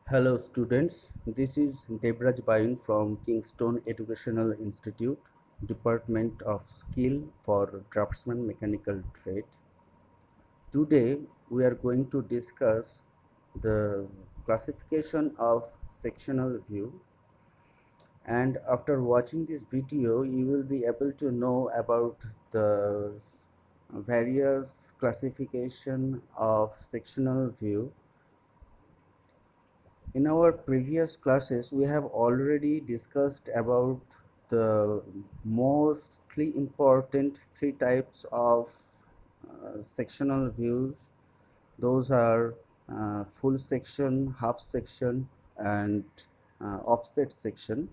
Hello students, this is Debraj Bain from Kingston Educational Institute, Department of Skill for Draftsman Mechanical Trade. Today we are going to discuss the classification of sectional view, and after watching this video you will be able to know about the various classification of sectional view. In our previous classes, we have already discussed about the mostly important three types of sectional views. Those are full section, half section, and offset section.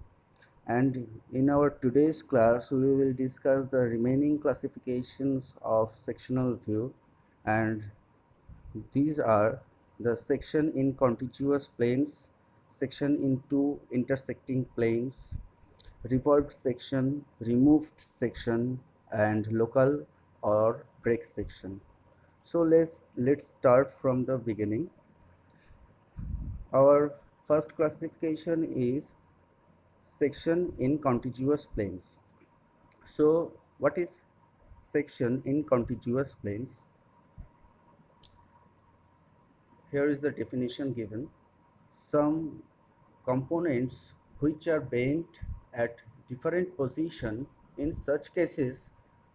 And in our today's class, we will discuss the remaining classifications of sectional view, and these are the section in contiguous planes, section in two intersecting planes, revolved section, removed section, and local or break section. So let's start from the beginning. Our first classification is section in contiguous planes. So what is section in contiguous planes? Here is the definition given. Some components which are bent at different position. In such cases,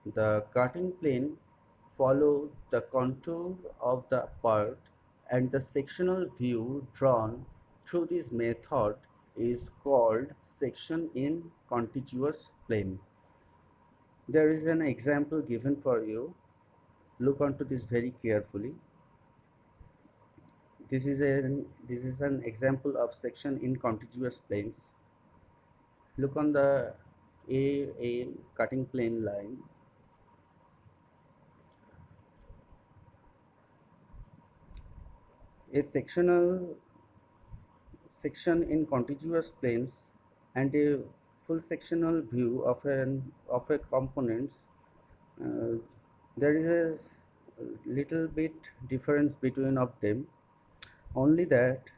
the cutting plane follow the contour of the part, and the sectional view drawn through this method is called section in contiguous plane. There is an example given for you. Look onto this very carefully. This is an example of section in contiguous planes. Look on the A cutting plane line. A sectional section in contiguous planes and a full sectional view of a components. Uh, there is a little bit difference between of them. Only that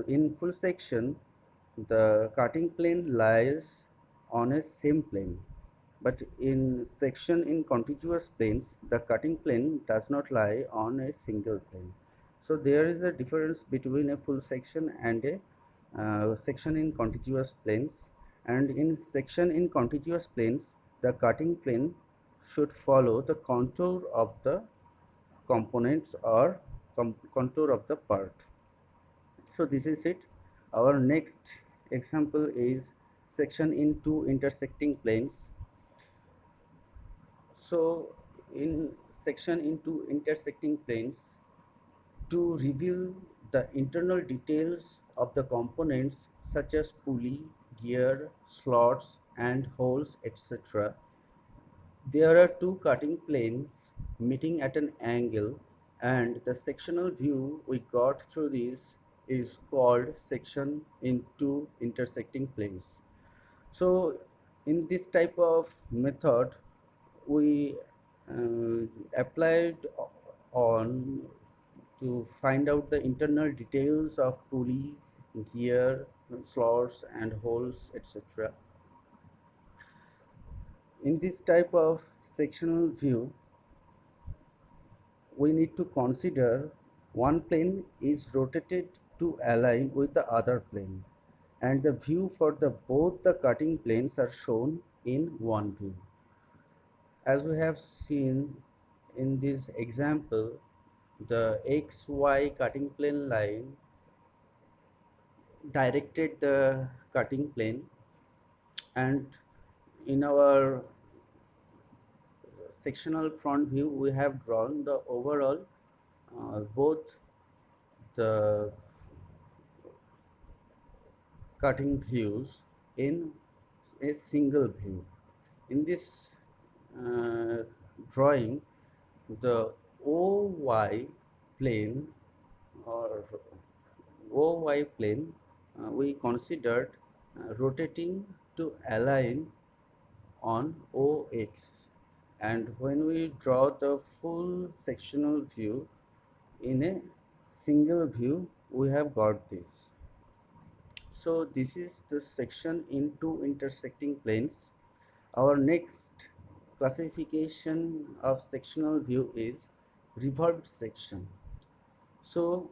in full section, the cutting plane lies on a same plane, but in section in contiguous planes, the cutting plane does not lie on a single plane. So there is a difference between a full section and a section in contiguous planes. And in section in contiguous planes, the cutting plane should follow the contour of the components or contour of the part. So this is it. Our next example is section in two intersecting planes. So in section in two intersecting planes, to reveal the internal details of the components such as pulley, gear, slots and holes, etc., there are two cutting planes meeting at an angle, and the sectional view we got through this is called section in two intersecting planes. So in this type of method, we applied on to find out the internal details of pulleys, gear, slots and holes, etc. In this type of sectional view, we need to consider one plane is rotated to align with the other plane, and the view for the both the cutting planes are shown in one view. As we have seen in this example, the XY cutting plane line directed the cutting plane, and in our sectional front view we have drawn the overall both the cutting views in a single view. In this uh, drawing, the OY plane or OY plane we considered rotating to align on OX, and when we draw the full sectional view in a single view, we have got this. So this is the section in two intersecting planes. Our next classification of sectional view is revolved section. So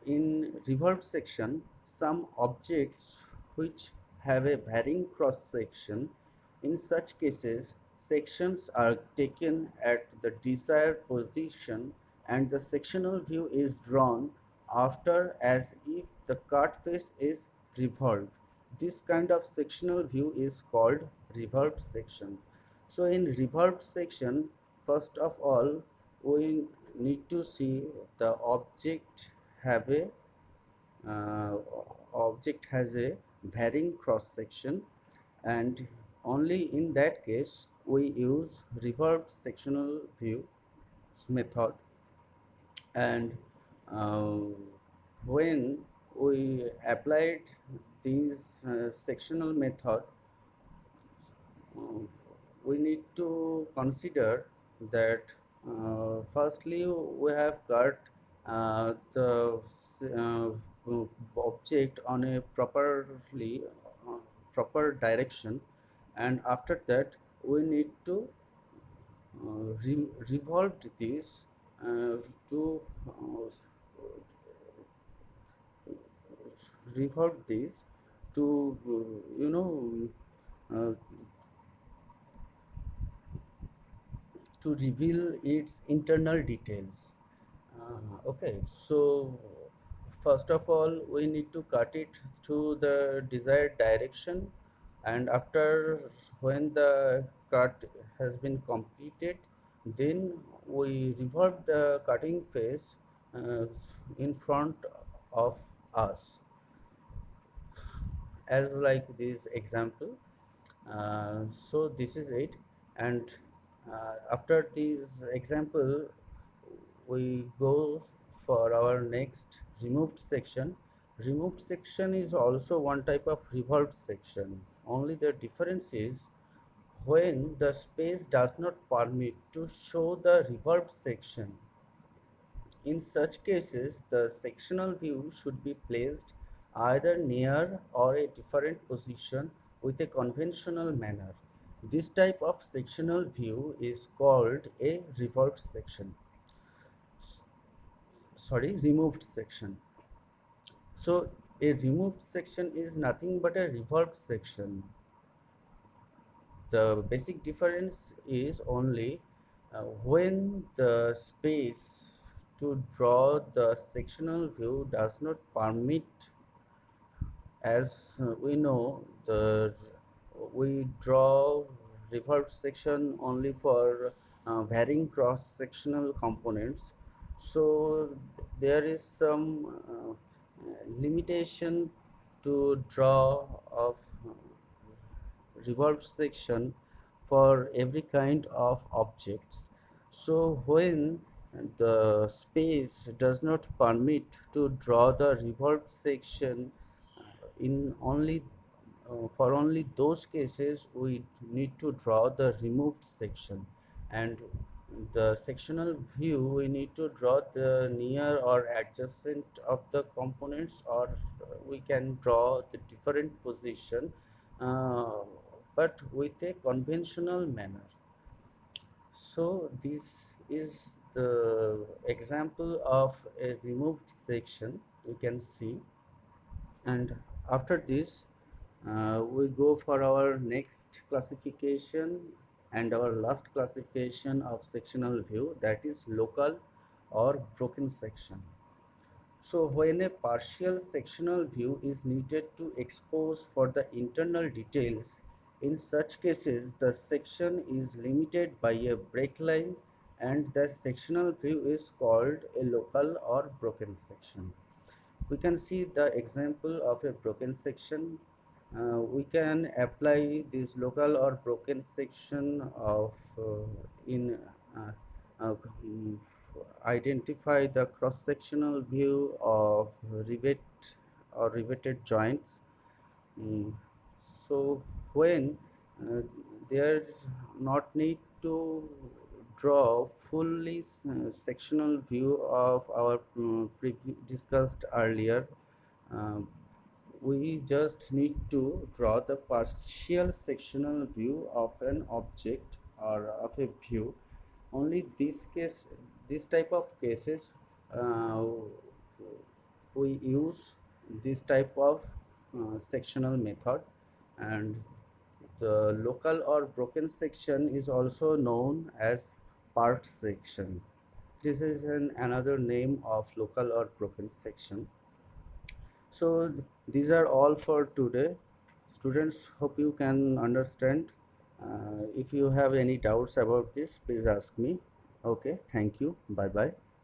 in revolved section, some objects which have a varying cross section, in such cases, sections are taken at the desired position and the sectional view is drawn after as if the cut face is revolved. This kind of sectional view is called revolved section. So in revolved section, first of all, we need to see the have a uh, object has a varying cross section, and only in that case we use revolved sectional view method. And uh, when we applied these sectional method, uh, we need to consider that firstly we have got the object on a uh, proper direction, and after that we need to revolve this to revolve this to uh, to reveal its internal details. Okay, so first of all, we need to cut it to the desired direction, and after when the cut has been completed, then we revolve the cutting face uh, in front of us, as like this example. So this is it, and after this example we go for our next removed section. Removed section is also one type of revolved section, only the difference is when the space does not permit to show the revolved section. In such cases, the sectional view should be placed either near or a different position with a conventional manner. This type of sectional view is called a revolved section. Sorry, removed section. So a removed section is nothing but a revolved section. The basic difference is only when the space to draw the sectional view does not permit. As we know, the we draw revolved section only for varying cross sectional components, so there is some limitation to draw of revolved section for every kind of objects. So when the space does not permit to draw the revolved section, in only for only those cases we need to draw the removed section, and the sectional view we need to draw the near or adjacent of the components, or we can draw the different position, uh, but with a conventional manner. So this is the example of a removed section you can see. And after this we go for our next classification and our last classification of sectional view, that is local or broken section. So when a partial sectional view is needed to expose for the internal details, in such cases the section is limited by a break line and the sectional view is called a local or broken section. We can see the example of a broken section. We can apply this local or broken section of in uh, mm, identify the cross-sectional view of rivet or riveted joints. Mm, so when uh, there not need to draw fully sectional view of our discussed earlier. um, we just need to draw the partial sectional view of an object or of a view. Only this type of cases, uh, we use this type of sectional method. And the local or broken section is also known as part section. This is another name of local or broken section. So these are all for today. Students, hope you can understand. If you have any doubts about this, please ask me. Okay, thank you. Bye bye.